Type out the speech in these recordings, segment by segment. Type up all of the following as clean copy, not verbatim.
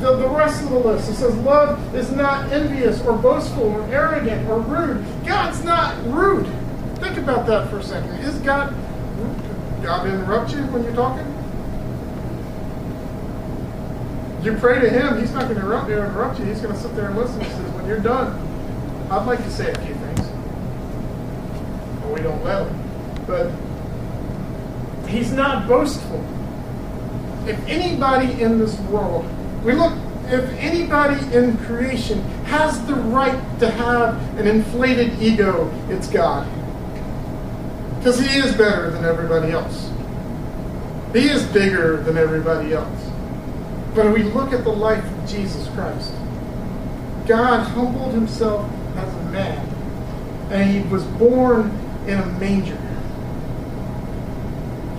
the rest of the list. It says love is not envious or boastful or arrogant or rude. God's not rude. Think about that for a second. Is God interrupt you when you're talking? You pray to him, he's not going to interrupt you. He's going to sit there and listen. He says, when you're done, I'd like to say a few things. But we don't let him. But he's not boastful. If anybody in this world, if anybody in creation has the right to have an inflated ego, it's God. Because he is better than everybody else. He is bigger than everybody else. But we look at the life of Jesus Christ. God humbled himself as a man. And he was born in a manger.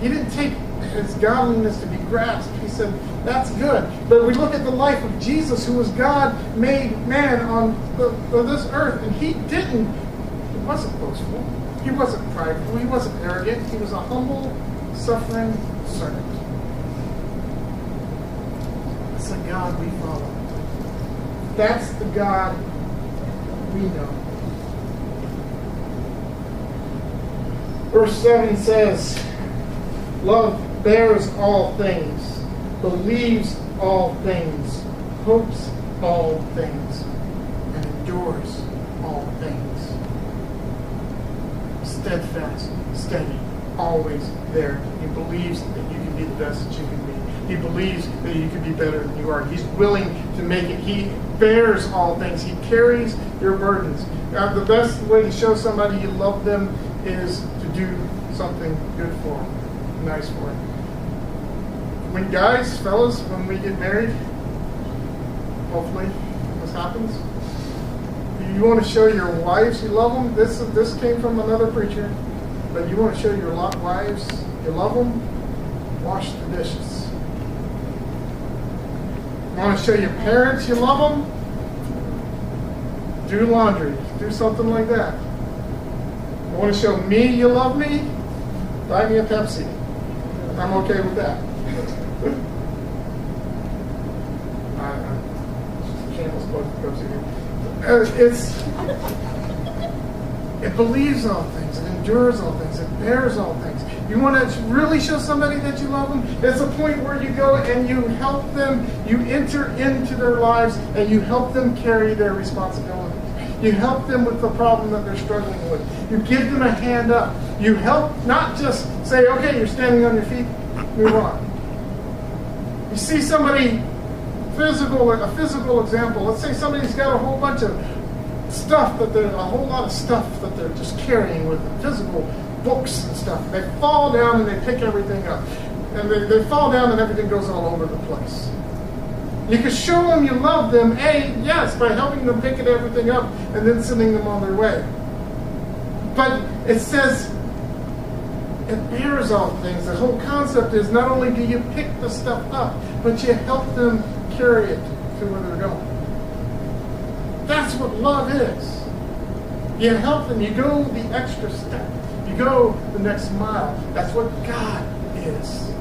He didn't take his godliness to be grasped. He said, that's good. But we look at the life of Jesus, who was God made man on this earth. And he wasn't boastful. He wasn't prideful. He wasn't arrogant. He was a humble, suffering servant. That's the God we follow. That's the God we know. Verse 7 says, love bears all things, believes all things, hopes all things, and endures all things. Steadfast, steady, always there. He believes that you can be the best that you can be. He believes that you can be better than you are. He's willing to make it. He bears all things. He carries your burdens. The best way to show somebody you love them is to do something good for them, nice for them. When guys, fellas, when we get married, hopefully this happens, you want to show your wives you love them. This came from another preacher, but you want to show your wives you love them. Wash the dishes. You want to show your parents you love them. Do laundry. Do something like that. You want to show me you love me. Buy me a Pepsi. I'm okay with that. Candles close to Pepsi here. It believes all things, it endures all things, it bears all things. You want to really show somebody that you love them? It's a point where you go and you help them, you enter into their lives and you help them carry their responsibilities. You help them with the problem that they're struggling with. You give them a hand up. You help, not just say, okay, you're standing on your feet, move on. You see somebody, a physical example. Let's say somebody's got a whole bunch of stuff a whole lot of stuff that they're just carrying with them, physical books and stuff. They fall down and they pick everything up. And they fall down and everything goes all over the place. You can show them you love them, yes, by helping them pick everything up and then sending them on their way. But it says it bears all things. The whole concept is not only do you pick the stuff up, but you help them carry it to where they're going. That's what love is. You help them. You go the extra step. You go the next mile. That's what God is.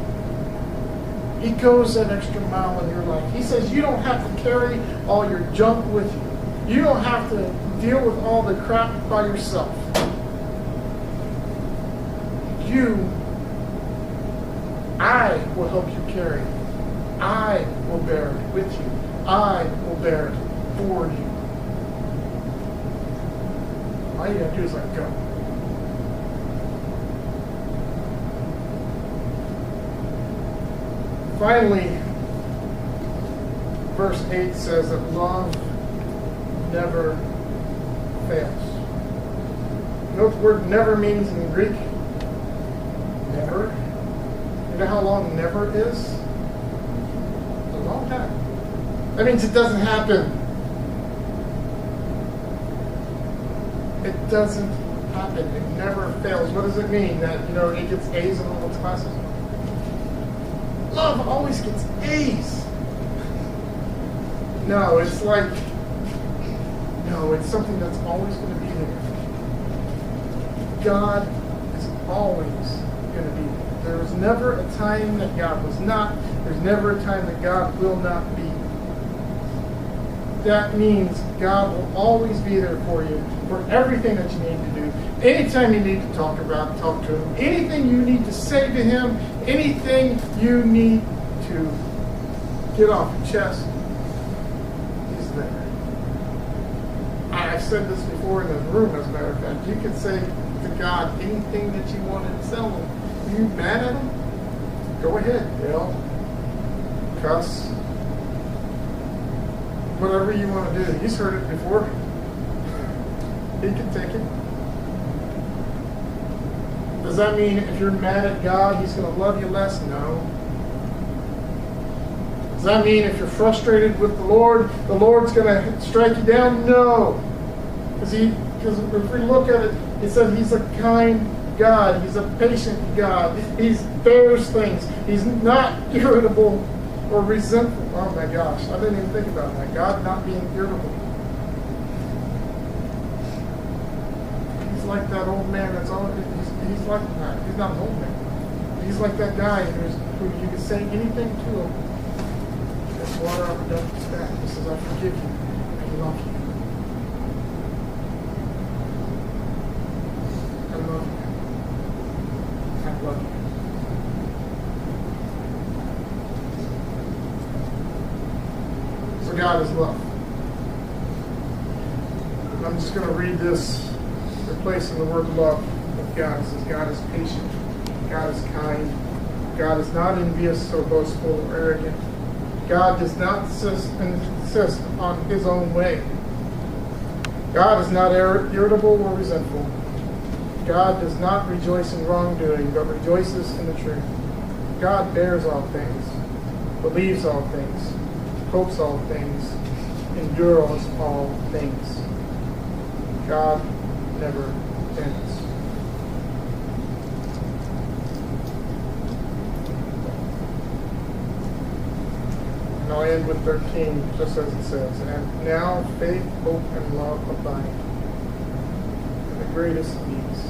He goes that extra mile in your life. He says you don't have to carry all your junk with you. You don't have to deal with all the crap by yourself. I will help you carry it. I will bear it with you. I will bear it for you. All you gotta do is let go. Finally, verse 8 says that love never fails. You know what the word never means in Greek? Never. You know how long never is? A long time. That means it doesn't happen. It doesn't happen. It never fails. What does it mean? That, it gets A's in all its classes? Love always gets A's. No, it's something that's always going to be there. God is always going to be there. There was never a time that God was not. There's never a time that God will not be. that means God will always be there for you for everything that you need to do. Anytime you need to talk to him. Anything you need to say to him. Anything you need to get off your chest. He's there. I've said this before in this room, as a matter of fact. You can say to God anything that you want to tell him. Are you mad at him? Go ahead, yell, cuss, whatever you want to do. He's heard it before. He can take it. Does that mean if you're mad at God, he's going to love you less? No. Does that mean if you're frustrated with the Lord's going to strike you down? No. Because if we look at it, he said he's a kind God. He's a patient God. He bears things. He's not irritable or resentful. Oh my gosh, I didn't even think about that. God not being irritable. He's like that old man that's always, he's like that. He's not an old man. He's like that guy who you can say anything to him. There's water on the duck's back. He says, I forgive you. I love you. I love you. I love you. So God is love. I'm just going to read this, replacing the word love with God. It says God is patient. God is kind. God is not envious or boastful or arrogant. God does not insist on his own way. God is not irritable or resentful. God does not rejoice in wrongdoing, but rejoices in the truth. God bears all things, believes all things, hopes all things, endures all things. God never ends. And I'll end with 13, just as it says. And now faith, hope, and love abide. And the greatest of these